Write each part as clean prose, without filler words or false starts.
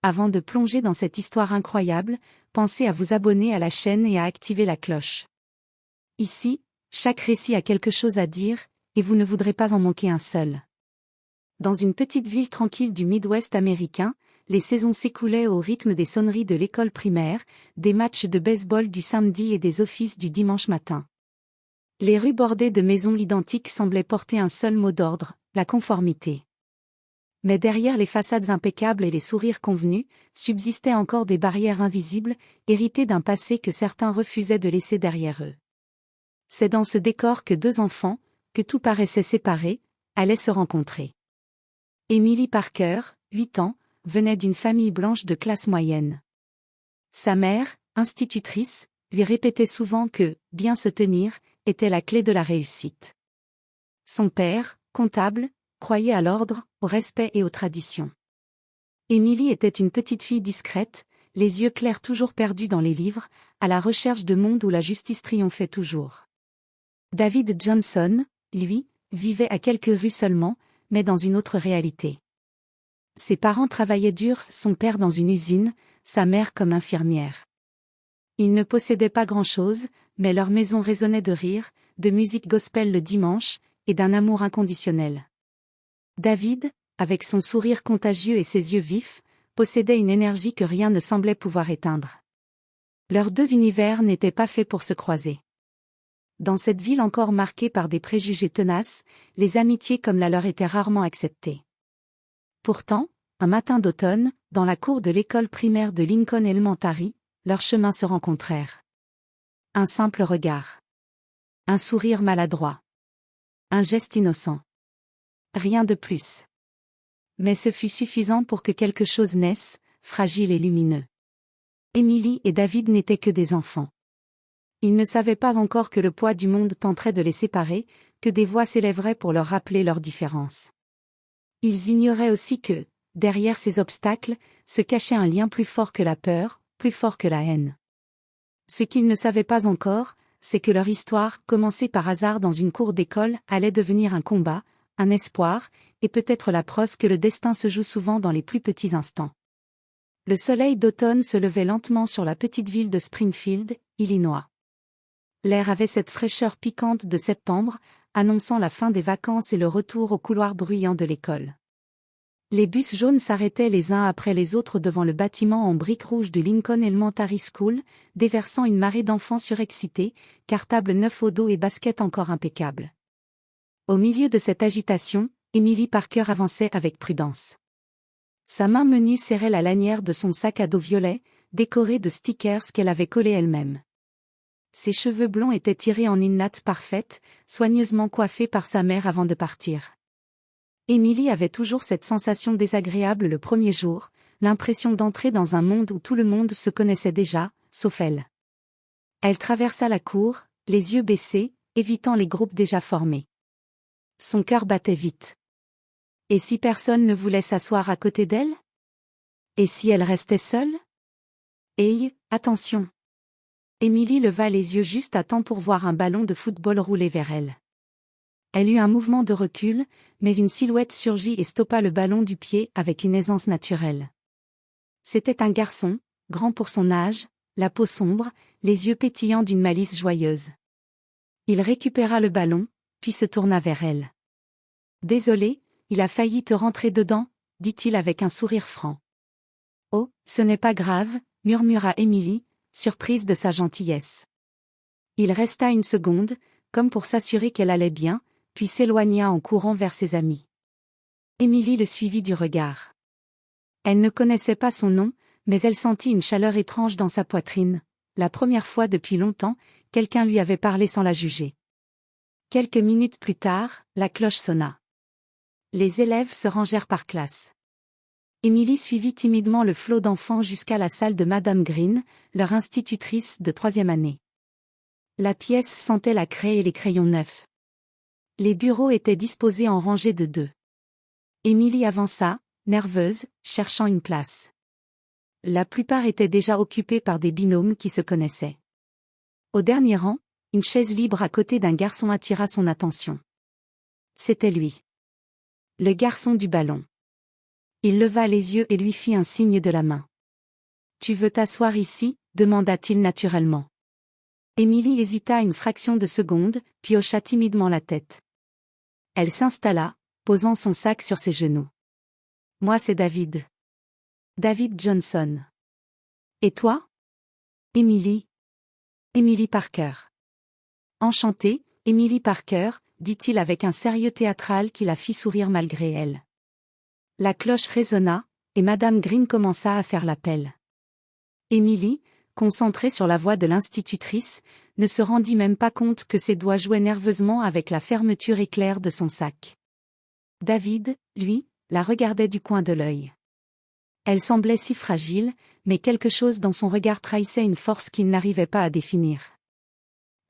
Avant de plonger dans cette histoire incroyable, pensez à vous abonner à la chaîne et à activer la cloche. Ici, chaque récit a quelque chose à dire, et vous ne voudrez pas en manquer un seul. Dans une petite ville tranquille du Midwest américain, les saisons s'écoulaient au rythme des sonneries de l'école primaire, des matchs de baseball du samedi et des offices du dimanche matin. Les rues bordées de maisons identiques semblaient porter un seul mot d'ordre, la conformité. Mais derrière les façades impeccables et les sourires convenus, subsistaient encore des barrières invisibles, héritées d'un passé que certains refusaient de laisser derrière eux. C'est dans ce décor que deux enfants, que tout paraissait séparé, allaient se rencontrer. Emily Parker, 8 ans, venait d'une famille blanche de classe moyenne. Sa mère, institutrice, lui répétait souvent que « bien se tenir » était la clé de la réussite. Son père, comptable, croyait à l'ordre, au respect et aux traditions. Emily était une petite fille discrète, les yeux clairs toujours perdus dans les livres, à la recherche de mondes où la justice triomphait toujours. David Johnson, lui, vivait à quelques rues seulement, mais dans une autre réalité. Ses parents travaillaient dur, son père dans une usine, sa mère comme infirmière. Ils ne possédaient pas grand-chose, mais leur maison résonnait de rire, de musique gospel le dimanche, et d'un amour inconditionnel. David, avec son sourire contagieux et ses yeux vifs, possédait une énergie que rien ne semblait pouvoir éteindre. Leurs deux univers n'étaient pas faits pour se croiser. Dans cette ville encore marquée par des préjugés tenaces, les amitiés comme la leur étaient rarement acceptées. Pourtant, un matin d'automne, dans la cour de l'école primaire de Lincoln Elementary, leurs chemins se rencontrèrent. Un simple regard. Un sourire maladroit. Un geste innocent. Rien de plus. Mais ce fut suffisant pour que quelque chose naisse, fragile et lumineux. Emily et David n'étaient que des enfants. Ils ne savaient pas encore que le poids du monde tenterait de les séparer, que des voix s'élèveraient pour leur rappeler leurs différences. Ils ignoraient aussi que, derrière ces obstacles, se cachait un lien plus fort que la peur, plus fort que la haine. Ce qu'ils ne savaient pas encore, c'est que leur histoire, commencée par hasard dans une cour d'école, allait devenir un combat, un espoir, et peut-être la preuve que le destin se joue souvent dans les plus petits instants. Le soleil d'automne se levait lentement sur la petite ville de Springfield, Illinois. L'air avait cette fraîcheur piquante de septembre, annonçant la fin des vacances et le retour au couloir bruyant de l'école. Les bus jaunes s'arrêtaient les uns après les autres devant le bâtiment en briques rouges du Lincoln Elementary School, déversant une marée d'enfants surexcités, cartables neufs au dos et baskets encore impeccables. Au milieu de cette agitation, Emily Parker avançait avec prudence. Sa main menue serrait la lanière de son sac à dos violet, décoré de stickers qu'elle avait collés elle-même. Ses cheveux blonds étaient tirés en une natte parfaite, soigneusement coiffés par sa mère avant de partir. Emily avait toujours cette sensation désagréable le premier jour, l'impression d'entrer dans un monde où tout le monde se connaissait déjà, sauf elle. Elle traversa la cour, les yeux baissés, évitant les groupes déjà formés. Son cœur battait vite. Et si personne ne voulait s'asseoir à côté d'elle? Et si elle restait seule? Hey, attention! Emily leva les yeux juste à temps pour voir un ballon de football rouler vers elle. Elle eut un mouvement de recul, mais une silhouette surgit et stoppa le ballon du pied avec une aisance naturelle. C'était un garçon, grand pour son âge, la peau sombre, les yeux pétillants d'une malice joyeuse. Il récupéra le ballon, puis se tourna vers elle. « Désolé, il a failli te rentrer dedans », dit-il avec un sourire franc. « Oh, ce n'est pas grave », murmura Emily, surprise de sa gentillesse. Il resta une seconde, comme pour s'assurer qu'elle allait bien, puis s'éloigna en courant vers ses amis. Emily le suivit du regard. Elle ne connaissait pas son nom, mais elle sentit une chaleur étrange dans sa poitrine. La première fois depuis longtemps, quelqu'un lui avait parlé sans la juger. Quelques minutes plus tard, la cloche sonna. Les élèves se rangèrent par classe. Emily suivit timidement le flot d'enfants jusqu'à la salle de Madame Green, leur institutrice de 3e année. La pièce sentait la craie et les crayons neufs. Les bureaux étaient disposés en rangées de 2. Emily avança, nerveuse, cherchant une place. La plupart étaient déjà occupés par des binômes qui se connaissaient. Au dernier rang, une chaise libre à côté d'un garçon attira son attention. C'était lui. Le garçon du ballon. Il leva les yeux et lui fit un signe de la main. Tu veux t'asseoir ici? Demanda-t-il naturellement. Emily hésita une fraction de seconde, puis hocha timidement la tête. Elle s'installa, posant son sac sur ses genoux. Moi c'est David. David Johnson. Et toi? Emily. Emily Parker. Enchantée, Emily Parker, dit-il avec un sérieux théâtral qui la fit sourire malgré elle. La cloche résonna, et Madame Green commença à faire l'appel. Emily, concentrée sur la voix de l'institutrice, ne se rendit même pas compte que ses doigts jouaient nerveusement avec la fermeture éclair de son sac. David, lui, la regardait du coin de l'œil. Elle semblait si fragile, mais quelque chose dans son regard trahissait une force qu'il n'arrivait pas à définir.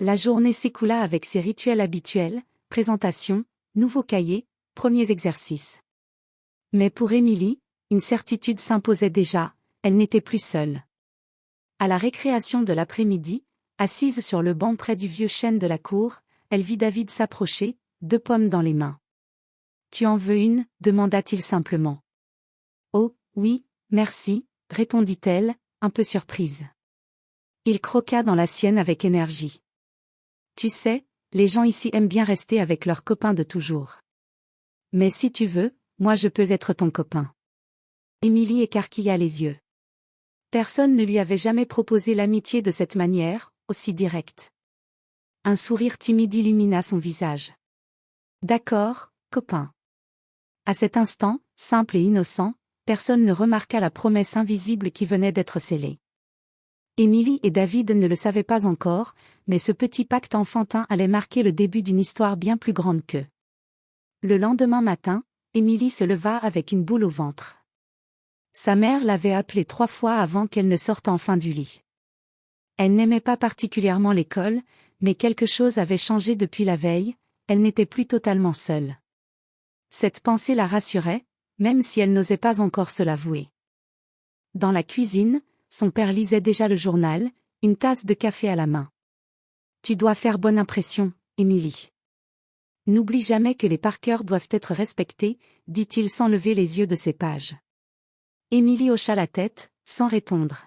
La journée s'écoula avec ses rituels habituels, présentation, nouveaux cahiers, premiers exercices. Mais pour Emily, une certitude s'imposait déjà, elle n'était plus seule. À la récréation de l'après-midi, assise sur le banc près du vieux chêne de la cour, elle vit David s'approcher, 2 pommes dans les mains. « Tu en veux une ?» demanda-t-il simplement. « Oh, oui, merci », répondit-elle, un peu surprise. Il croqua dans la sienne avec énergie. « Tu sais, les gens ici aiment bien rester avec leurs copains de toujours. Mais si tu veux, moi je peux être ton copain. » Emily écarquilla les yeux. Personne ne lui avait jamais proposé l'amitié de cette manière, aussi directe. Un sourire timide illumina son visage. « D'accord, copain. » À cet instant, simple et innocent, personne ne remarqua la promesse invisible qui venait d'être scellée. Emily et David ne le savaient pas encore, mais ce petit pacte enfantin allait marquer le début d'une histoire bien plus grande qu'eux. Le lendemain matin, Emily se leva avec une boule au ventre. Sa mère l'avait appelée 3 fois avant qu'elle ne sorte enfin du lit. Elle n'aimait pas particulièrement l'école, mais quelque chose avait changé depuis la veille, elle n'était plus totalement seule. Cette pensée la rassurait, même si elle n'osait pas encore se l'avouer. Dans la cuisine, son père lisait déjà le journal, une tasse de café à la main. « Tu dois faire bonne impression, Emily. N'oublie jamais que les Parker doivent être respectés, » dit-il sans lever les yeux de ses pages. Emily hocha la tête, sans répondre.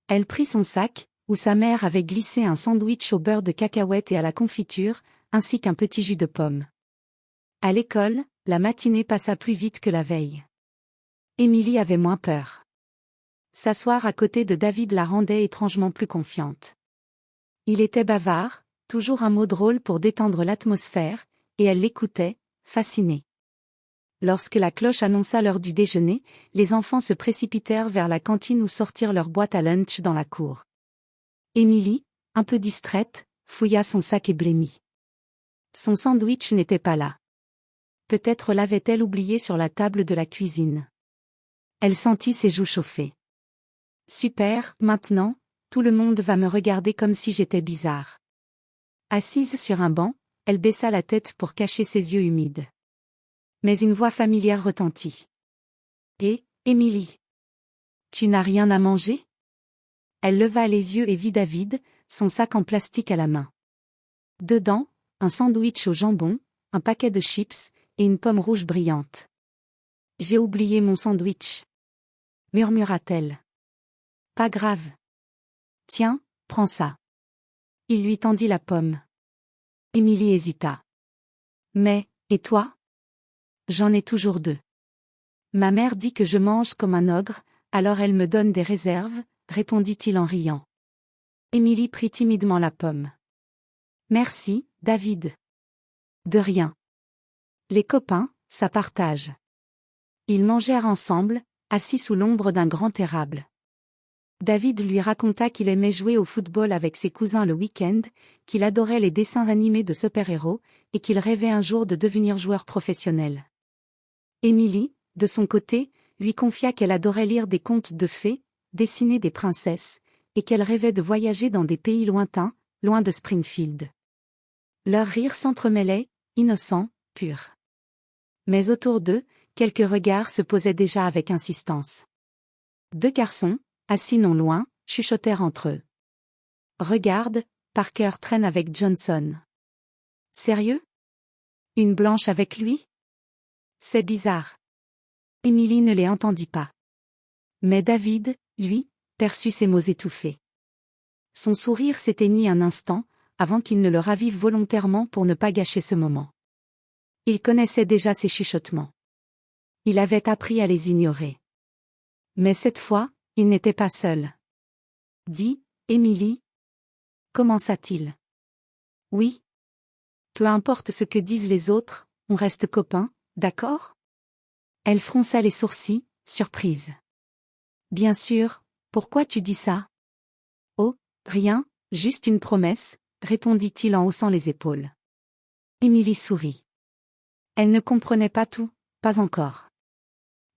Elle prit son sac, où sa mère avait glissé un sandwich au beurre de cacahuète et à la confiture, ainsi qu'un petit jus de pomme. À l'école, la matinée passa plus vite que la veille. Emily avait moins peur. S'asseoir à côté de David la rendait étrangement plus confiante. Il était bavard, toujours un mot drôle pour détendre l'atmosphère, et elle l'écoutait, fascinée. Lorsque la cloche annonça l'heure du déjeuner, les enfants se précipitèrent vers la cantine où sortirent leur boîte à lunch dans la cour. Emily, un peu distraite, fouilla son sac et blêmit. Son sandwich n'était pas là. Peut-être l'avait-elle oublié sur la table de la cuisine. Elle sentit ses joues chauffer. Super, maintenant, tout le monde va me regarder comme si j'étais bizarre. Assise sur un banc, elle baissa la tête pour cacher ses yeux humides. Mais une voix familière retentit. « Hé, Emily. Tu n'as rien à manger ?» Elle leva les yeux et vit David, son sac en plastique à la main. Dedans, un sandwich au jambon, un paquet de chips, et une pomme rouge brillante. « J'ai oublié mon sandwich. » murmura-t-elle. « Pas grave. Tiens, prends ça. » Il lui tendit la pomme. Emily hésita. « Mais, et toi ? » « J'en ai toujours 2. Ma mère dit que je mange comme un ogre, alors elle me donne des réserves, » répondit-il en riant. Emily prit timidement la pomme. « Merci, David. »« De rien. Les copains, ça partage. » Ils mangèrent ensemble, assis sous l'ombre d'un grand érable. David lui raconta qu'il aimait jouer au football avec ses cousins le week-end, qu'il adorait les dessins animés de super-héros, et qu'il rêvait un jour de devenir joueur professionnel. Emily, de son côté, lui confia qu'elle adorait lire des contes de fées, dessiner des princesses, et qu'elle rêvait de voyager dans des pays lointains, loin de Springfield. Leur rire s'entremêlait, innocent, pur. Mais autour d'eux, quelques regards se posaient déjà avec insistance. 2 garçons, assis non loin, chuchotèrent entre eux. « Regarde, Parker traîne avec Johnson. »« Sérieux ? Une blanche avec lui ? C'est bizarre. » Émilie ne les entendit pas. Mais David, lui, perçut ces mots étouffés. Son sourire s'éteignit un instant, avant qu'il ne le ravive volontairement pour ne pas gâcher ce moment. Il connaissait déjà ces chuchotements. Il avait appris à les ignorer. Mais cette fois, il n'était pas seul. Dis, Émilie. Commença-t-il. Oui. Peu importe ce que disent les autres, on reste copains, d'accord? Elle fronça les sourcils, surprise. Bien sûr, pourquoi tu dis ça? Oh, rien, juste une promesse, répondit-il en haussant les épaules. Émilie sourit. Elle ne comprenait pas tout, pas encore.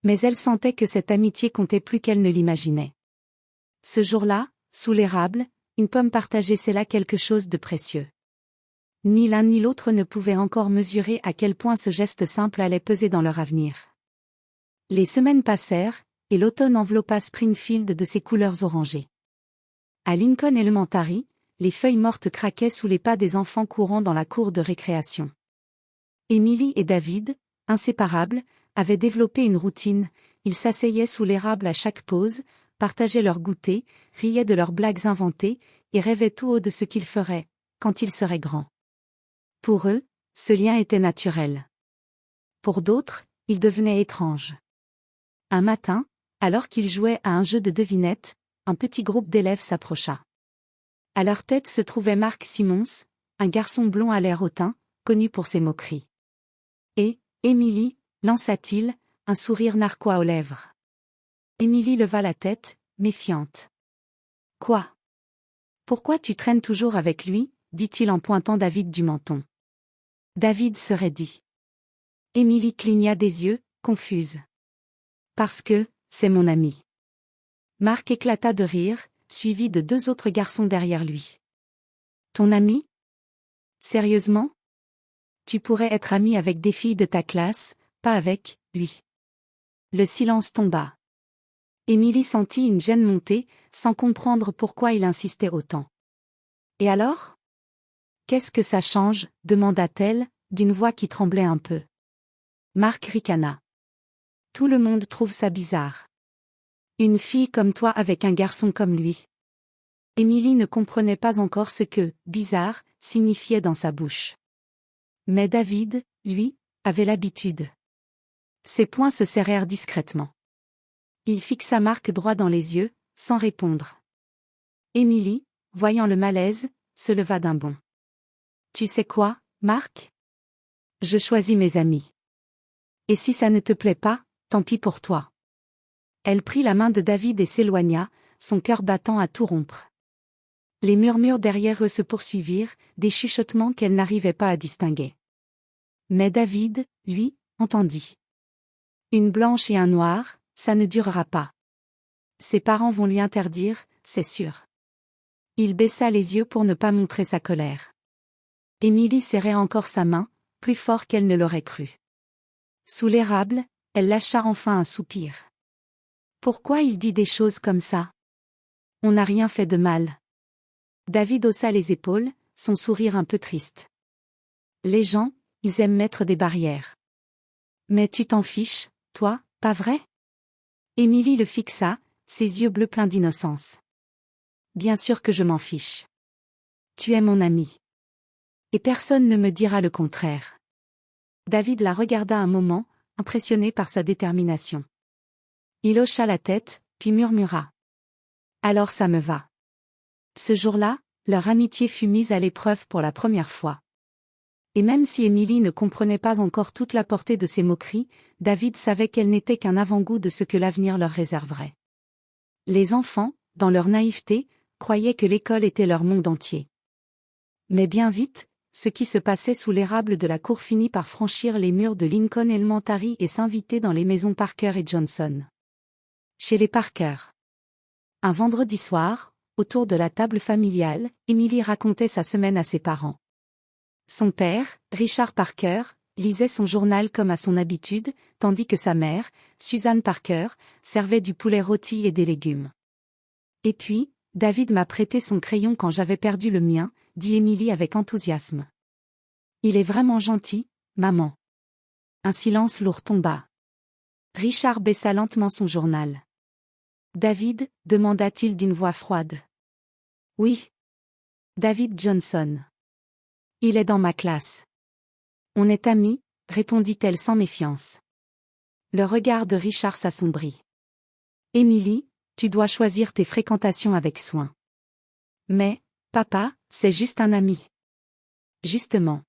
Mais elle sentait que cette amitié comptait plus qu'elle ne l'imaginait. Ce jour-là, sous l'érable, une pomme partagée scella quelque chose de précieux. Ni l'un ni l'autre ne pouvaient encore mesurer à quel point ce geste simple allait peser dans leur avenir. Les semaines passèrent, et l'automne enveloppa Springfield de ses couleurs orangées. À Lincoln Elementary, les feuilles mortes craquaient sous les pas des enfants courant dans la cour de récréation. Émilie et David, inséparables, avaient développé une routine, ils s'asseyaient sous l'érable à chaque pause, partageaient leur goûter, riaient de leurs blagues inventées, et rêvaient tout haut de ce qu'ils feraient, quand ils seraient grands. Pour eux, ce lien était naturel. Pour d'autres, il devenait étrange. Un matin, alors qu'ils jouaient à un jeu de devinettes, un petit groupe d'élèves s'approcha. À leur tête se trouvait Mark Simmons, un garçon blond à l'air hautain, connu pour ses moqueries. Et, Émilie, lança-t-il, un sourire narquois aux lèvres. Émilie leva la tête, méfiante. Quoi? Pourquoi tu traînes toujours avec lui? Dit-il en pointant David du menton. David se raidit. Émilie cligna des yeux, confuse. Parce que, c'est mon ami. Marc éclata de rire, suivi de deux autres garçons derrière lui. Ton ami? Sérieusement? Tu pourrais être ami avec des filles de ta classe, pas avec lui. Le silence tomba. Émilie sentit une gêne monter, sans comprendre pourquoi il insistait autant. Et alors? Qu'est-ce que ça change? Demanda-t-elle, d'une voix qui tremblait un peu. Marc ricana. Tout le monde trouve ça bizarre. Une fille comme toi avec un garçon comme lui. Émilie ne comprenait pas encore ce que « bizarre » signifiait dans sa bouche. Mais David, lui, avait l'habitude. Ses poings se serrèrent discrètement. Il fixa Marc droit dans les yeux, sans répondre. Émilie, voyant le malaise, se leva d'un bond. Tu sais quoi, Marc? Je choisis mes amis. Et si ça ne te plaît pas, tant pis pour toi. Elle prit la main de David et s'éloigna, son cœur battant à tout rompre. Les murmures derrière eux se poursuivirent, des chuchotements qu'elle n'arrivait pas à distinguer. Mais David, lui, entendit. Une blanche et un noir, ça ne durera pas. Ses parents vont lui interdire, c'est sûr. Il baissa les yeux pour ne pas montrer sa colère. Émilie serrait encore sa main, plus fort qu'elle ne l'aurait cru. Sous l'érable, elle lâcha enfin un soupir. Pourquoi il dit des choses comme ça? On n'a rien fait de mal. David haussa les épaules, son sourire un peu triste. Les gens, ils aiment mettre des barrières. Mais tu t'en fiches, toi, pas vrai? Émilie le fixa, ses yeux bleus pleins d'innocence. Bien sûr que je m'en fiche. Tu es mon ami. Et personne ne me dira le contraire. David la regarda un moment, impressionné par sa détermination. Il hocha la tête, puis murmura. Alors ça me va. Ce jour-là, leur amitié fut mise à l'épreuve pour la première fois. Et même si Émilie ne comprenait pas encore toute la portée de ses moqueries, David savait qu'elle n'était qu'un avant-goût de ce que l'avenir leur réserverait. Les enfants, dans leur naïveté, croyaient que l'école était leur monde entier. Mais bien vite, ce qui se passait sous l'érable de la cour finit par franchir les murs de Lincoln Elementary et s'inviter dans les maisons Parker et Johnson. Chez les Parker. Un vendredi soir, autour de la table familiale, Émilie racontait sa semaine à ses parents. Son père, Richard Parker, lisait son journal comme à son habitude, tandis que sa mère, Suzanne Parker, servait du poulet rôti et des légumes. Et puis, David m'a prêté son crayon quand j'avais perdu le mien, dit Émilie avec enthousiasme. Il est vraiment gentil, maman. Un silence lourd tomba. Richard baissa lentement son journal. David, demanda-t-il d'une voix froide. Oui. David Johnson. Il est dans ma classe. On est amis, répondit-elle sans méfiance. Le regard de Richard s'assombrit. Émilie, tu dois choisir tes fréquentations avec soin. Mais, papa, c'est juste un ami. Justement.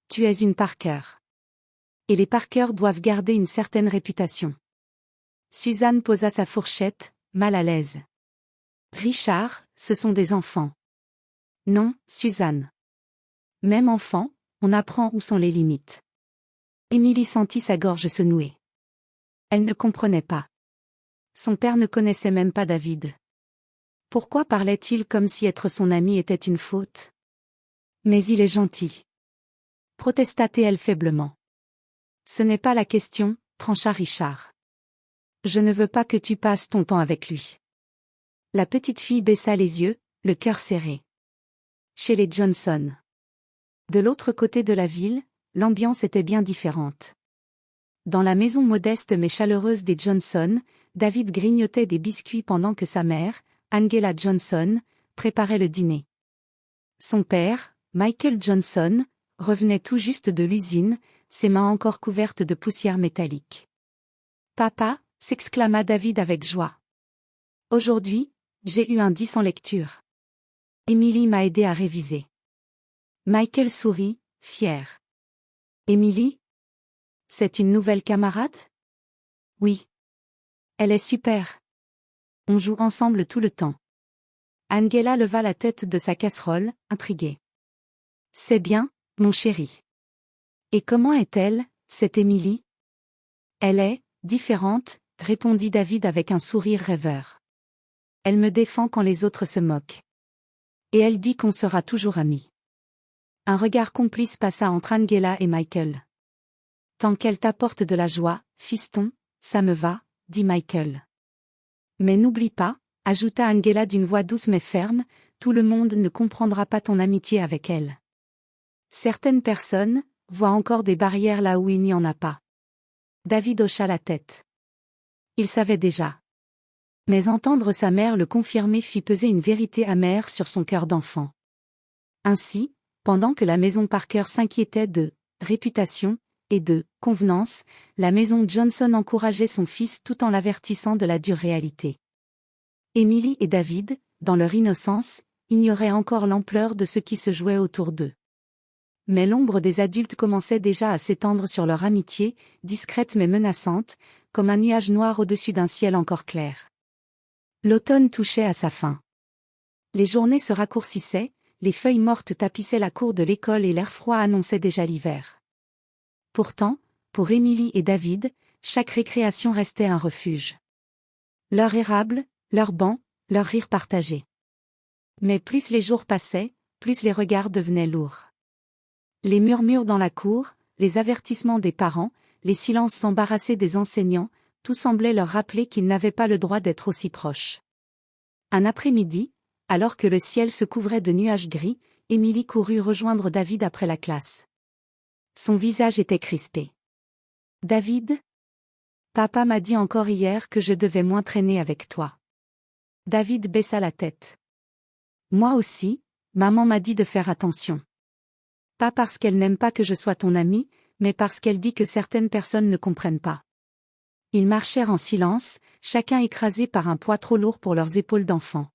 Tu es une Parker. Et les Parker doivent garder une certaine réputation. Suzanne posa sa fourchette, mal à l'aise. Richard, ce sont des enfants. Non, Suzanne. Même enfant, on apprend où sont les limites. Émilie sentit sa gorge se nouer. Elle ne comprenait pas. Son père ne connaissait même pas David. Pourquoi parlait-il comme si être son ami était une faute? Mais il est gentil. Protesta-t-elle faiblement. Ce n'est pas la question, trancha Richard. Je ne veux pas que tu passes ton temps avec lui. La petite fille baissa les yeux, le cœur serré. Chez les Johnson. De l'autre côté de la ville, l'ambiance était bien différente. Dans la maison modeste mais chaleureuse des Johnson, David grignotait des biscuits pendant que sa mère, Angela Johnson, préparait le dîner. Son père, Michael Johnson, revenait tout juste de l'usine, ses mains encore couvertes de poussière métallique. « Papa !» s'exclama David avec joie. « Aujourd'hui, j'ai eu un 10 en lecture. Émilie m'a aidé à réviser. » Michael sourit, fier. « Émilie ? C'est une nouvelle camarade ? » « Oui. Elle est super. On joue ensemble tout le temps. » Angela leva la tête de sa casserole, intriguée. « C'est bien, mon chéri. Et comment est-elle, cette Émilie ? » « Elle est différente, » répondit David avec un sourire rêveur. « Elle me défend quand les autres se moquent. Et elle dit qu'on sera toujours amis. » Un regard complice passa entre Angela et Michael. « Tant qu'elle t'apporte de la joie, fiston, ça me va, » dit Michael. « Mais n'oublie pas, » ajouta Angela d'une voix douce mais ferme, « tout le monde ne comprendra pas ton amitié avec elle. Certaines personnes voient encore des barrières là où il n'y en a pas. » David hocha la tête. Il savait déjà. Mais entendre sa mère le confirmer fit peser une vérité amère sur son cœur d'enfant. Ainsi, pendant que la maison Parker s'inquiétait de réputation et de convenance, la maison Johnson encourageait son fils tout en l'avertissant de la dure réalité. Émilie et David, dans leur innocence, ignoraient encore l'ampleur de ce qui se jouait autour d'eux. Mais l'ombre des adultes commençait déjà à s'étendre sur leur amitié, discrète mais menaçante, comme un nuage noir au-dessus d'un ciel encore clair. L'automne touchait à sa fin. Les journées se raccourcissaient, les feuilles mortes tapissaient la cour de l'école et l'air froid annonçait déjà l'hiver. Pourtant, pour Émilie et David, chaque récréation restait un refuge. Leur érable, leur banc, leur rire partagé. Mais plus les jours passaient, plus les regards devenaient lourds. Les murmures dans la cour, les avertissements des parents, les silences s'embarrasser des enseignants, tout semblait leur rappeler qu'ils n'avaient pas le droit d'être aussi proches. Un après-midi, alors que le ciel se couvrait de nuages gris, Émilie courut rejoindre David après la classe. Son visage était crispé. « David ? Papa m'a dit encore hier que je devais moins traîner avec toi. » David baissa la tête. « Moi aussi, maman m'a dit de faire attention. Pas parce qu'elle n'aime pas que je sois ton ami, mais parce qu'elle dit que certaines personnes ne comprennent pas. » Ils marchèrent en silence, chacun écrasé par un poids trop lourd pour leurs épaules d'enfant.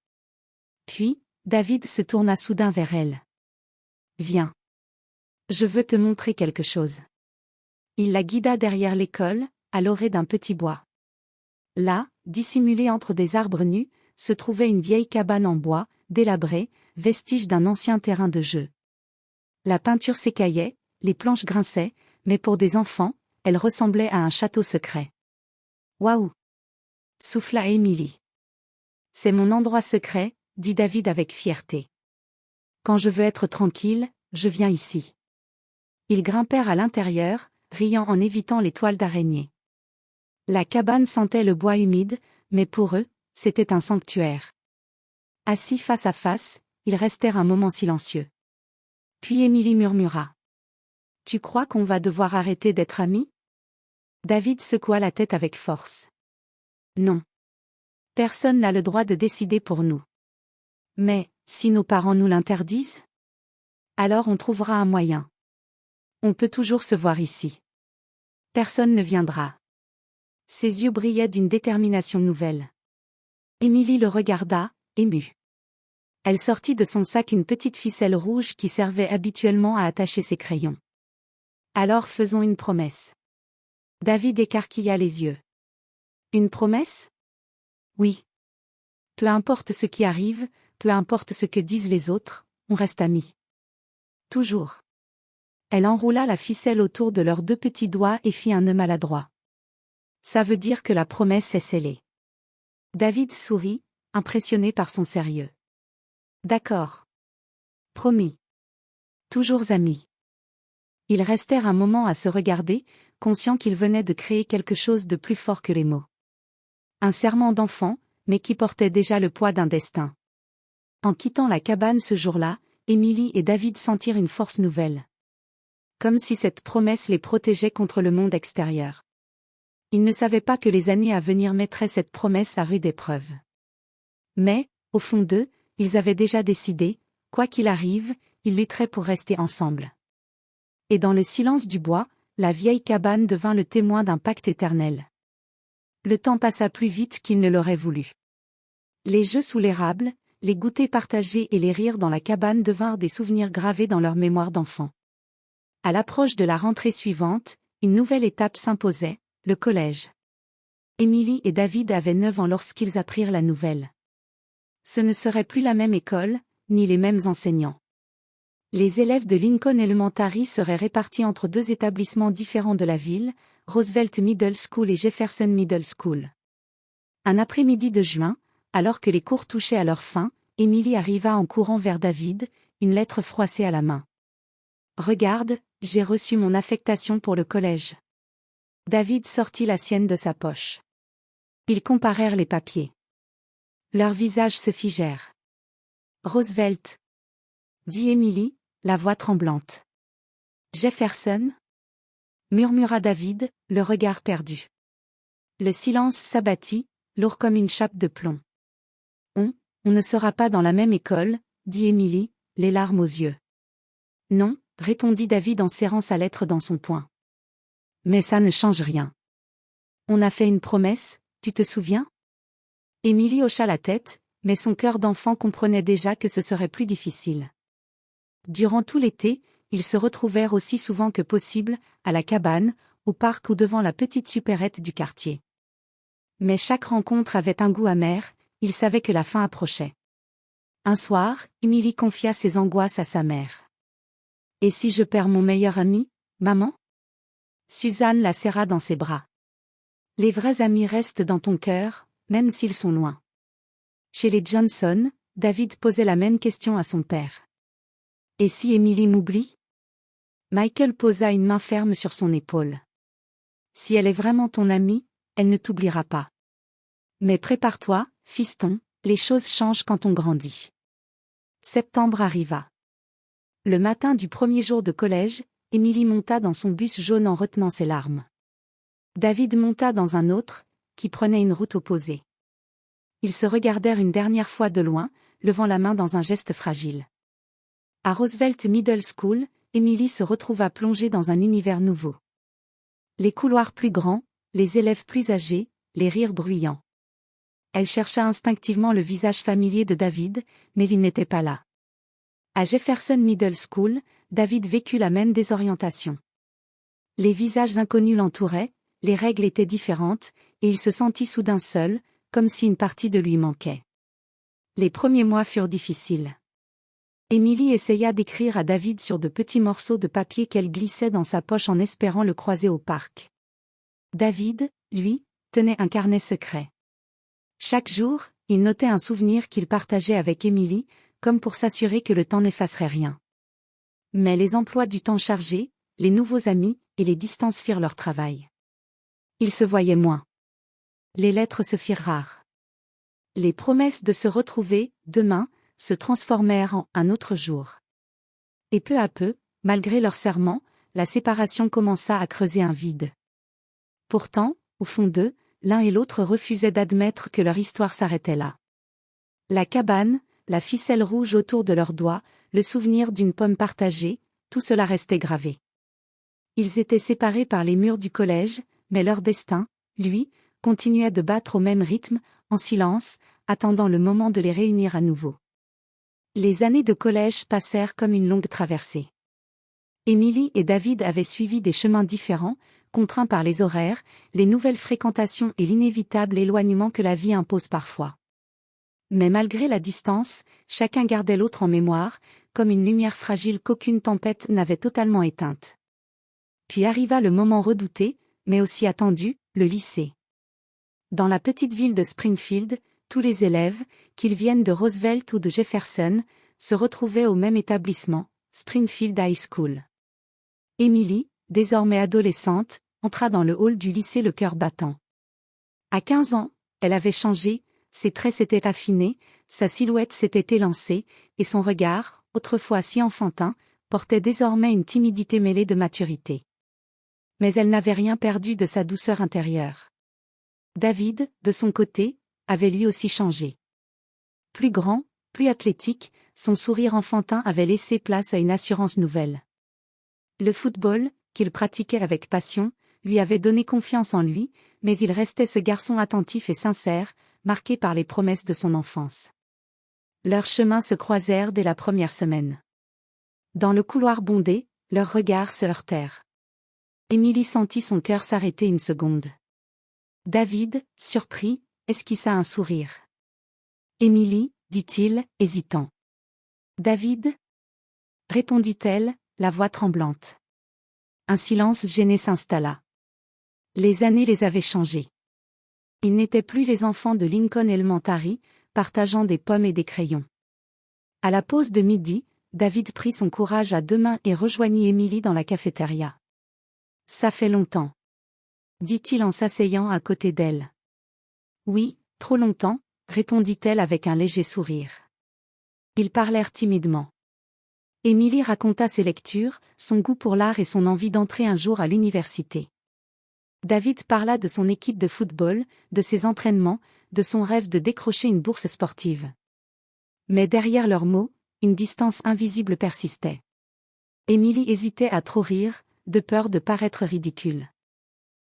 Puis, David se tourna soudain vers elle. « Viens. Je veux te montrer quelque chose. » Il la guida derrière l'école, à l'orée d'un petit bois. Là, dissimulée entre des arbres nus, se trouvait une vieille cabane en bois, délabrée, vestige d'un ancien terrain de jeu. La peinture s'écaillait, les planches grinçaient, mais pour des enfants, elle ressemblait à un château secret. « Waouh !» souffla Émilie. « C'est mon endroit secret, » dit David avec fierté. « Quand je veux être tranquille, je viens ici. » Ils grimpèrent à l'intérieur, riant en évitant les toiles d'araignée. La cabane sentait le bois humide, mais pour eux, c'était un sanctuaire. Assis face à face, ils restèrent un moment silencieux. Puis Émilie murmura. « Tu crois qu'on va devoir arrêter d'être amis ? » David secoua la tête avec force. Non. Personne n'a le droit de décider pour nous. Mais, si nos parents nous l'interdisent? Alors on trouvera un moyen. On peut toujours se voir ici. Personne ne viendra. Ses yeux brillaient d'une détermination nouvelle. Émilie le regarda, émue. Elle sortit de son sac une petite ficelle rouge qui servait habituellement à attacher ses crayons. Alors faisons une promesse. David écarquilla les yeux. Une promesse? Oui. Peu importe ce qui arrive, peu importe ce que disent les autres, on reste amis. Toujours. Elle enroula la ficelle autour de leurs deux petits doigts et fit un nœud maladroit. Ça veut dire que la promesse est scellée. David sourit, impressionné par son sérieux. D'accord. Promis. Toujours amis. Ils restèrent un moment à se regarder, conscients qu'ils venaient de créer quelque chose de plus fort que les mots. Un serment d'enfant, mais qui portait déjà le poids d'un destin. En quittant la cabane ce jour-là, Émilie et David sentirent une force nouvelle. Comme si cette promesse les protégeait contre le monde extérieur. Ils ne savaient pas que les années à venir mettraient cette promesse à rude épreuve. Mais, au fond d'eux, ils avaient déjà décidé, quoi qu'il arrive, ils lutteraient pour rester ensemble. Et dans le silence du bois, la vieille cabane devint le témoin d'un pacte éternel. Le temps passa plus vite qu'il ne l'aurait voulu. Les jeux sous l'érable, les goûters partagés et les rires dans la cabane devinrent des souvenirs gravés dans leur mémoire d'enfant. À l'approche de la rentrée suivante, une nouvelle étape s'imposait, le collège. Émilie et David avaient 9 ans lorsqu'ils apprirent la nouvelle. Ce ne serait plus la même école, ni les mêmes enseignants. Les élèves de Lincoln Elementary seraient répartis entre deux établissements différents de la ville, Roosevelt Middle School et Jefferson Middle School. Un après-midi de juin, alors que les cours touchaient à leur fin, Émilie arriva en courant vers David, une lettre froissée à la main. « Regarde, j'ai reçu mon affectation pour le collège. » David sortit la sienne de sa poche. Ils comparèrent les papiers. Leurs visages se figèrent. « Roosevelt » dit Émilie, la voix tremblante. « Jefferson » murmura David, le regard perdu. Le silence s'abattit, lourd comme une chape de plomb. On ne sera pas dans la même école, dit Émilie, les larmes aux yeux. Non, répondit David en serrant sa lettre dans son poing. Mais ça ne change rien. On a fait une promesse, tu te souviens? Émilie hocha la tête, mais son cœur d'enfant comprenait déjà que ce serait plus difficile. Durant tout l'été, ils se retrouvèrent aussi souvent que possible, à la cabane, au parc ou devant la petite supérette du quartier. Mais chaque rencontre avait un goût amer, ils savaient que la fin approchait. Un soir, Émilie confia ses angoisses à sa mère. « Et si je perds mon meilleur ami, maman ?» Suzanne la serra dans ses bras. « Les vrais amis restent dans ton cœur, même s'ils sont loin. » Chez les Johnson, David posait la même question à son père. « Et si Émilie m'oublie ?» Michael posa une main ferme sur son épaule. « Si elle est vraiment ton amie, elle ne t'oubliera pas. Mais prépare-toi, fiston, les choses changent quand on grandit. » Septembre arriva. Le matin du premier jour de collège, Émilie monta dans son bus jaune en retenant ses larmes. David monta dans un autre, qui prenait une route opposée. Ils se regardèrent une dernière fois de loin, levant la main dans un geste fragile. À Roosevelt Middle School, Émilie se retrouva plongée dans un univers nouveau. Les couloirs plus grands, les élèves plus âgés, les rires bruyants. Elle chercha instinctivement le visage familier de David, mais il n'était pas là. À Jefferson Middle School, David vécut la même désorientation. Les visages inconnus l'entouraient, les règles étaient différentes, et il se sentit soudain seul, comme si une partie de lui manquait. Les premiers mois furent difficiles. Émilie essaya d'écrire à David sur de petits morceaux de papier qu'elle glissait dans sa poche en espérant le croiser au parc. David, lui, tenait un carnet secret. Chaque jour, il notait un souvenir qu'il partageait avec Émilie, comme pour s'assurer que le temps n'effacerait rien. Mais les emplois du temps chargés, les nouveaux amis et les distances firent leur travail. Ils se voyaient moins. Les lettres se firent rares. Les promesses de se retrouver, demain, se transformèrent en un autre jour. Et peu à peu, malgré leur serment, la séparation commença à creuser un vide. Pourtant, au fond d'eux, l'un et l'autre refusaient d'admettre que leur histoire s'arrêtait là. La cabane, la ficelle rouge autour de leurs doigts, le souvenir d'une pomme partagée, tout cela restait gravé. Ils étaient séparés par les murs du collège, mais leur destin, lui, continuait de battre au même rythme, en silence, attendant le moment de les réunir à nouveau. Les années de collège passèrent comme une longue traversée. Émilie et David avaient suivi des chemins différents, contraints par les horaires, les nouvelles fréquentations et l'inévitable éloignement que la vie impose parfois. Mais malgré la distance, chacun gardait l'autre en mémoire, comme une lumière fragile qu'aucune tempête n'avait totalement éteinte. Puis arriva le moment redouté, mais aussi attendu, le lycée. Dans la petite ville de Springfield, tous les élèves, qu'ils viennent de Roosevelt ou de Jefferson, se retrouvaient au même établissement, Springfield High School. Emily, désormais adolescente, entra dans le hall du lycée le cœur battant. À 15 ans, elle avait changé, ses traits s'étaient affinés, sa silhouette s'était élancée, et son regard, autrefois si enfantin, portait désormais une timidité mêlée de maturité. Mais elle n'avait rien perdu de sa douceur intérieure. David, de son côté, avait lui aussi changé. Plus grand, plus athlétique, son sourire enfantin avait laissé place à une assurance nouvelle. Le football, qu'il pratiquait avec passion, lui avait donné confiance en lui, mais il restait ce garçon attentif et sincère, marqué par les promesses de son enfance. Leurs chemins se croisèrent dès la première semaine. Dans le couloir bondé, leurs regards se heurtèrent. Émilie sentit son cœur s'arrêter une seconde. David, surpris, esquissa un sourire. Émilie, dit-il, hésitant. David, répondit-elle, la voix tremblante. Un silence gêné s'installa. Les années les avaient changés. Ils n'étaient plus les enfants de Lincoln Elementary, partageant des pommes et des crayons. À la pause de midi, David prit son courage à deux mains et rejoignit Émilie dans la cafétéria. « Ça fait longtemps. » dit-il en s'asseyant à côté d'elle. « Oui, trop longtemps, » répondit-elle avec un léger sourire. Ils parlèrent timidement. Émilie raconta ses lectures, son goût pour l'art et son envie d'entrer un jour à l'université. David parla de son équipe de football, de ses entraînements, de son rêve de décrocher une bourse sportive. Mais derrière leurs mots, une distance invisible persistait. Émilie hésitait à trop rire, de peur de paraître ridicule.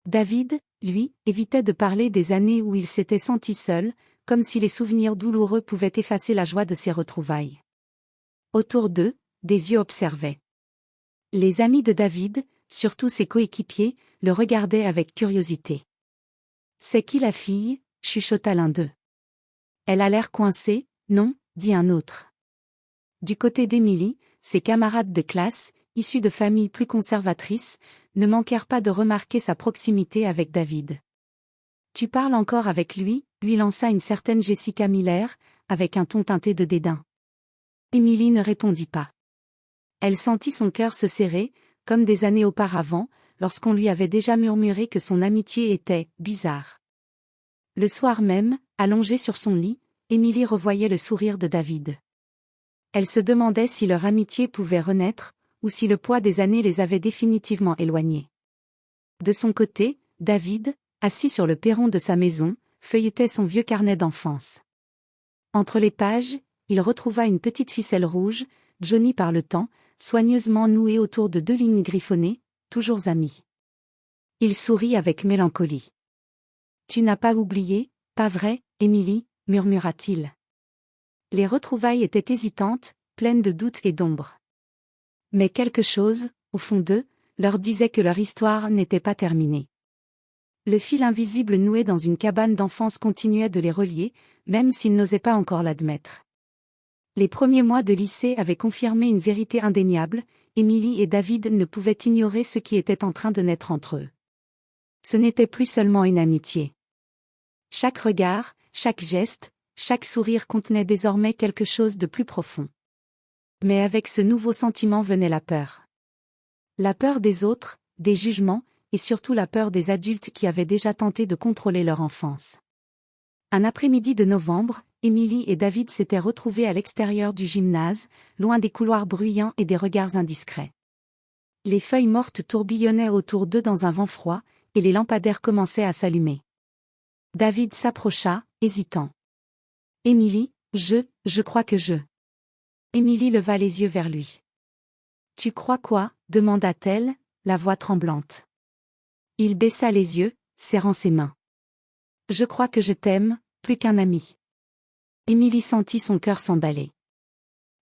David, lui, évitait de parler des années où il s'était senti seul, comme si les souvenirs douloureux pouvaient effacer la joie de ses retrouvailles. Autour d'eux, des yeux observaient. Les amis de David, surtout ses coéquipiers, le regardaient avec curiosité. « C'est qui la fille ?» chuchota l'un d'eux. « Elle a l'air coincée, non ?» dit un autre. Du côté d'Émilie, ses camarades de classe, issus de familles plus conservatrices, ne manquèrent pas de remarquer sa proximité avec David. « Tu parles encore avec lui ?» lui lança une certaine Jessica Miller, avec un ton teinté de dédain. Émilie ne répondit pas. Elle sentit son cœur se serrer, comme des années auparavant, lorsqu'on lui avait déjà murmuré que son amitié était « bizarre ». Le soir même, allongée sur son lit, Émilie revoyait le sourire de David. Elle se demandait si leur amitié pouvait renaître, ou si le poids des années les avait définitivement éloignés. De son côté, David, assis sur le perron de sa maison, feuilletait son vieux carnet d'enfance. Entre les pages, il retrouva une petite ficelle rouge, jaunie par le temps, soigneusement nouée autour de deux lignes griffonnées, toujours amies. Il sourit avec mélancolie. « Tu n'as pas oublié, pas vrai, Émilie ?» murmura-t-il. Les retrouvailles étaient hésitantes, pleines de doutes et d'ombre. Mais quelque chose, au fond d'eux, leur disait que leur histoire n'était pas terminée. Le fil invisible noué dans une cabane d'enfance continuait de les relier, même s'ils n'osaient pas encore l'admettre. Les premiers mois de lycée avaient confirmé une vérité indéniable, Émilie et David ne pouvaient ignorer ce qui était en train de naître entre eux. Ce n'était plus seulement une amitié. Chaque regard, chaque geste, chaque sourire contenait désormais quelque chose de plus profond. Mais avec ce nouveau sentiment venait la peur. La peur des autres, des jugements, et surtout la peur des adultes qui avaient déjà tenté de contrôler leur enfance. Un après-midi de novembre, Émilie et David s'étaient retrouvés à l'extérieur du gymnase, loin des couloirs bruyants et des regards indiscrets. Les feuilles mortes tourbillonnaient autour d'eux dans un vent froid, et les lampadaires commençaient à s'allumer. David s'approcha, hésitant. « Émilie, je crois que je… » Émilie leva les yeux vers lui. « Tu crois quoi ?» demanda-t-elle, la voix tremblante. Il baissa les yeux, serrant ses mains. « Je crois que je t'aime, plus qu'un ami. » Émilie sentit son cœur s'emballer.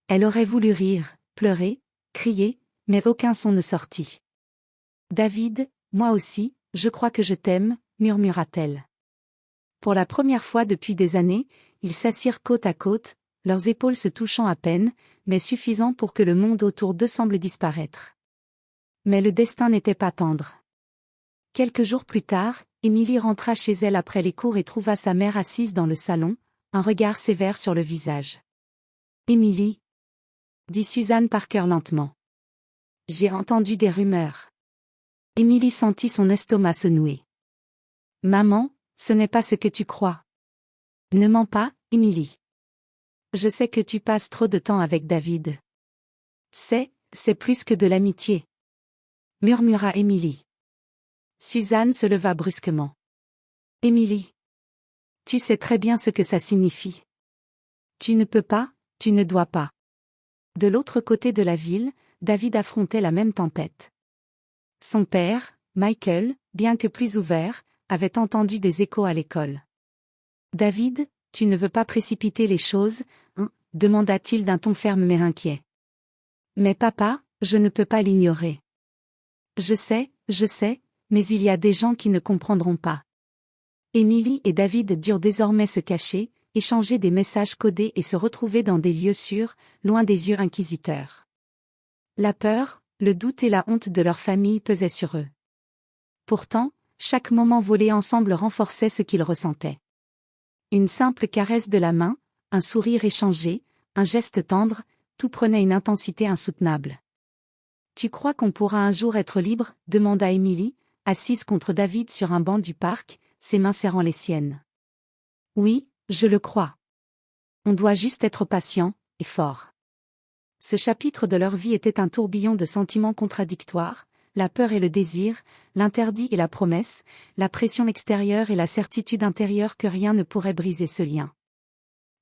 Elle aurait voulu rire, pleurer, crier, mais aucun son ne sortit. « David, moi aussi, je crois que je t'aime, » murmura-t-elle. Pour la première fois depuis des années, ils s'assirent côte à côte, leurs épaules se touchant à peine, mais suffisant pour que le monde autour d'eux semble disparaître. Mais le destin n'était pas tendre. Quelques jours plus tard, Émilie rentra chez elle après les cours et trouva sa mère assise dans le salon, un regard sévère sur le visage. « Émilie » dit Suzanne Parker lentement. « J'ai entendu des rumeurs. » Émilie sentit son estomac se nouer. « Maman, ce n'est pas ce que tu crois. » « Ne mens pas, Émilie. Je sais que tu passes trop de temps avec David. »« C'est plus que de l'amitié. » murmura Émilie. Suzanne se leva brusquement. « Émilie. Tu sais très bien ce que ça signifie. Tu ne peux pas, tu ne dois pas. » De l'autre côté de la ville, David affrontait la même tempête. Son père, Michael, bien que plus ouvert, avait entendu des échos à l'école. « David, tu ne veux pas précipiter les choses, hein ?» demanda-t-il d'un ton ferme mais inquiet. « Mais papa, je ne peux pas l'ignorer. »« Je sais, mais il y a des gens qui ne comprendront pas. » Émilie et David durent désormais se cacher, échanger des messages codés et se retrouver dans des lieux sûrs, loin des yeux inquisiteurs. La peur, le doute et la honte de leur famille pesaient sur eux. Pourtant, chaque moment volé ensemble renforçait ce qu'ils ressentaient. Une simple caresse de la main, un sourire échangé, un geste tendre, tout prenait une intensité insoutenable. « Tu crois qu'on pourra un jour être libre ?» demanda Émilie, assise contre David sur un banc du parc, ses mains serrant les siennes. « Oui, je le crois. On doit juste être patient, et fort. » Ce chapitre de leur vie était un tourbillon de sentiments contradictoires, la peur et le désir, l'interdit et la promesse, la pression extérieure et la certitude intérieure que rien ne pourrait briser ce lien.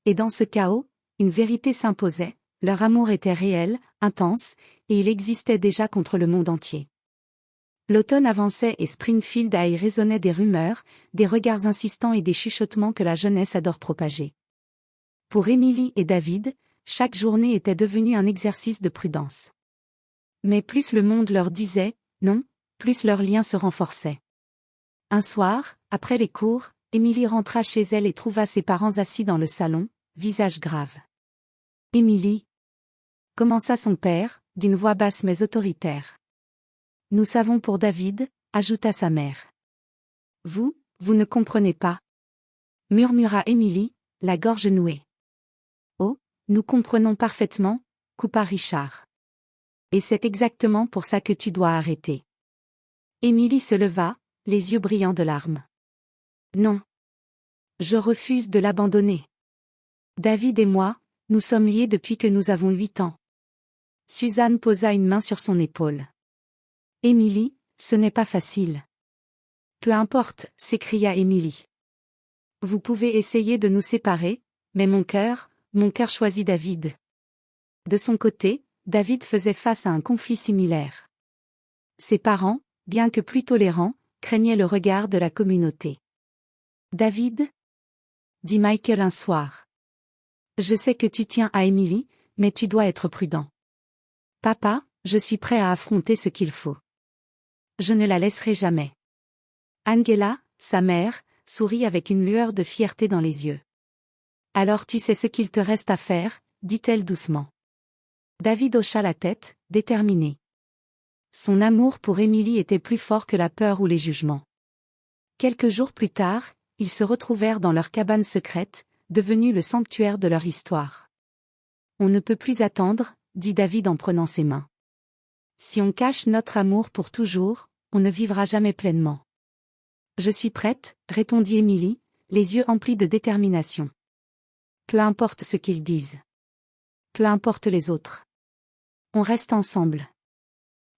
Et dans ce chaos, une vérité s'imposait, leur amour était réel, intense, et il existait déjà contre le monde entier. L'automne avançait et Springfield High résonnait des rumeurs, des regards insistants et des chuchotements que la jeunesse adore propager. Pour Émilie et David, chaque journée était devenue un exercice de prudence. Mais plus le monde leur disait « non », plus leur lien se renforçait. Un soir, après les cours, Émilie rentra chez elle et trouva ses parents assis dans le salon, visage grave. « Émilie » commença son père, d'une voix basse mais autoritaire. « Nous savons pour David » ajouta sa mère. « Vous ne comprenez pas » murmura Émilie, la gorge nouée. « Oh, nous comprenons parfaitement » coupa Richard. « Et c'est exactement pour ça que tu dois arrêter. » Émilie se leva, les yeux brillants de larmes. « Non. Je refuse de l'abandonner. David et moi, nous sommes liés depuis que nous avons 8 ans. » Suzanne posa une main sur son épaule. « Émilie, ce n'est pas facile. »« Peu importe, » s'écria Émilie. « Vous pouvez essayer de nous séparer, mais mon cœur choisit David. » De son côté, David faisait face à un conflit similaire. Ses parents, bien que plus tolérants, craignaient le regard de la communauté. « David » dit Michael un soir. « Je sais que tu tiens à Émilie, mais tu dois être prudent. »« Papa, je suis prêt à affronter ce qu'il faut. Je ne la laisserai jamais. » Angela, sa mère, sourit avec une lueur de fierté dans les yeux. « Alors tu sais ce qu'il te reste à faire » dit-elle doucement. David hocha la tête, déterminé. Son amour pour Émilie était plus fort que la peur ou les jugements. Quelques jours plus tard, ils se retrouvèrent dans leur cabane secrète, devenue le sanctuaire de leur histoire. « On ne peut plus attendre » dit David en prenant ses mains. « Si on cache notre amour pour toujours, on ne vivra jamais pleinement. »« Je suis prête » répondit Émilie, les yeux emplis de détermination. « Peu importe ce qu'ils disent. Peu importe les autres. On reste ensemble. »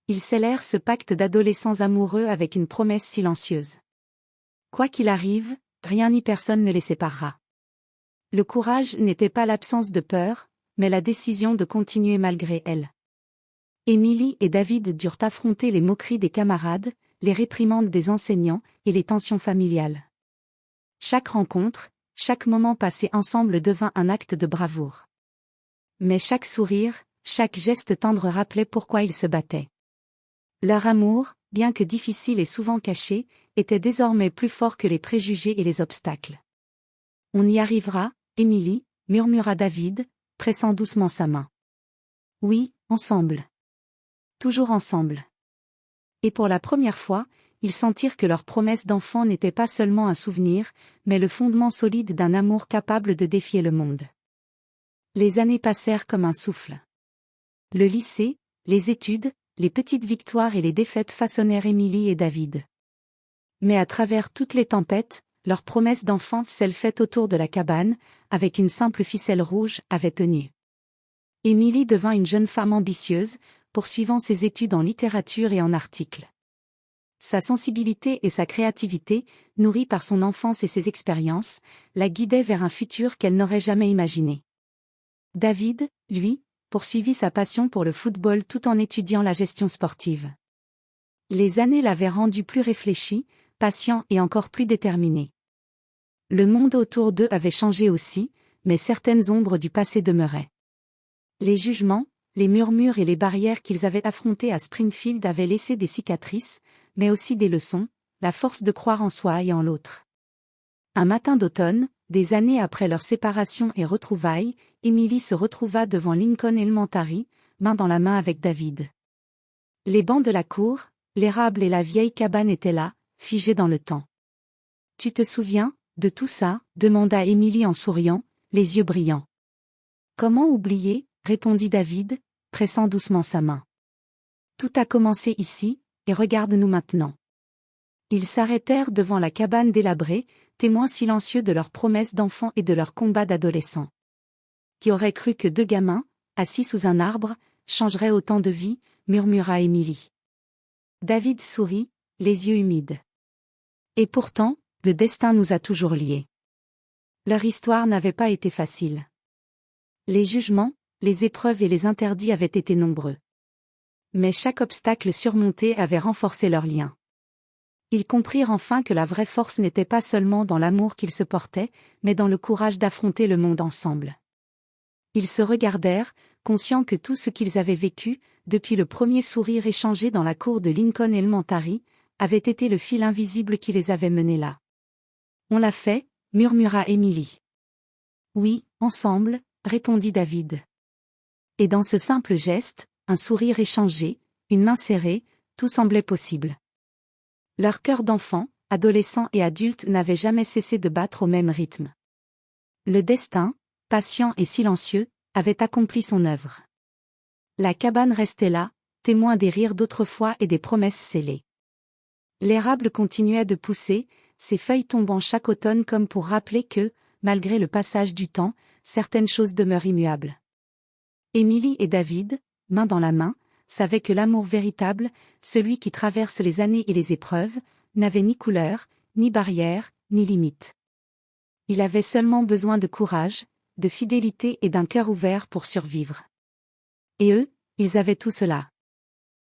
Ils scellèrent ce pacte d'adolescents amoureux avec une promesse silencieuse. Quoi qu'il arrive, rien ni personne ne les séparera. Le courage n'était pas l'absence de peur, mais la décision de continuer malgré elle. Émilie et David durent affronter les moqueries des camarades, les réprimandes des enseignants et les tensions familiales. Chaque rencontre, chaque moment passé ensemble devint un acte de bravoure. Mais chaque sourire, chaque geste tendre rappelait pourquoi ils se battaient. Leur amour, bien que difficile et souvent caché, était désormais plus fort que les préjugés et les obstacles. « On y arrivera, Émilie » murmura David, pressant doucement sa main. « Oui, ensemble. Toujours ensemble. » Et pour la première fois, ils sentirent que leur promesse d'enfant n'était pas seulement un souvenir, mais le fondement solide d'un amour capable de défier le monde. Les années passèrent comme un souffle. Le lycée, les études, les petites victoires et les défaites façonnèrent Émilie et David. Mais à travers toutes les tempêtes, leur promesse d'enfant, celle faite autour de la cabane, avec une simple ficelle rouge, avait tenu. Émilie devint une jeune femme ambitieuse, poursuivant ses études en littérature et en articles. Sa sensibilité et sa créativité, nourries par son enfance et ses expériences, la guidaient vers un futur qu'elle n'aurait jamais imaginé. David, lui, poursuivit sa passion pour le football tout en étudiant la gestion sportive. Les années l'avaient rendu plus réfléchi, patient et encore plus déterminé. Le monde autour d'eux avait changé aussi, mais certaines ombres du passé demeuraient. Les jugements, les murmures et les barrières qu'ils avaient affrontés à Springfield avaient laissé des cicatrices, mais aussi des leçons, la force de croire en soi et en l'autre. Un matin d'automne, des années après leur séparation et retrouvailles, Émilie se retrouva devant Lincoln Elementary, main dans la main avec David. Les bancs de la cour, l'érable et la vieille cabane étaient là, figés dans le temps. « Tu te souviens de tout ça ?» demanda Émilie en souriant, les yeux brillants. « Comment oublier ?» répondit David, pressant doucement sa main. « Tout a commencé ici, et regarde-nous maintenant. » Ils s'arrêtèrent devant la cabane délabrée, témoins silencieux de leurs promesses d'enfants et de leurs combats d'adolescents. Qui aurait cru que deux gamins, assis sous un arbre, changeraient autant de vie, murmura Émilie. David sourit, les yeux humides. Et pourtant, le destin nous a toujours liés. Leur histoire n'avait pas été facile. Les jugements, les épreuves et les interdits avaient été nombreux. Mais chaque obstacle surmonté avait renforcé leur lien. Ils comprirent enfin que la vraie force n'était pas seulement dans l'amour qu'ils se portaient, mais dans le courage d'affronter le monde ensemble. Ils se regardèrent, conscients que tout ce qu'ils avaient vécu, depuis le premier sourire échangé dans la cour de Lincoln Elementary, avait été le fil invisible qui les avait menés là. « On l'a fait » murmura Émilie. « Oui, ensemble » répondit David. Et dans ce simple geste, un sourire échangé, une main serrée, tout semblait possible. Leur cœur d'enfant, adolescents et adultes n'avait jamais cessé de battre au même rythme. Le destin, patient et silencieux, avait accompli son œuvre. La cabane restait là, témoin des rires d'autrefois et des promesses scellées. L'érable continuait de pousser, ses feuilles tombant chaque automne comme pour rappeler que, malgré le passage du temps, certaines choses demeurent immuables. Émilie et David, main dans la main, savaient que l'amour véritable, celui qui traverse les années et les épreuves, n'avait ni couleur, ni barrière, ni limite. Il avait seulement besoin de courage, de fidélité et d'un cœur ouvert pour survivre. Et eux, ils avaient tout cela.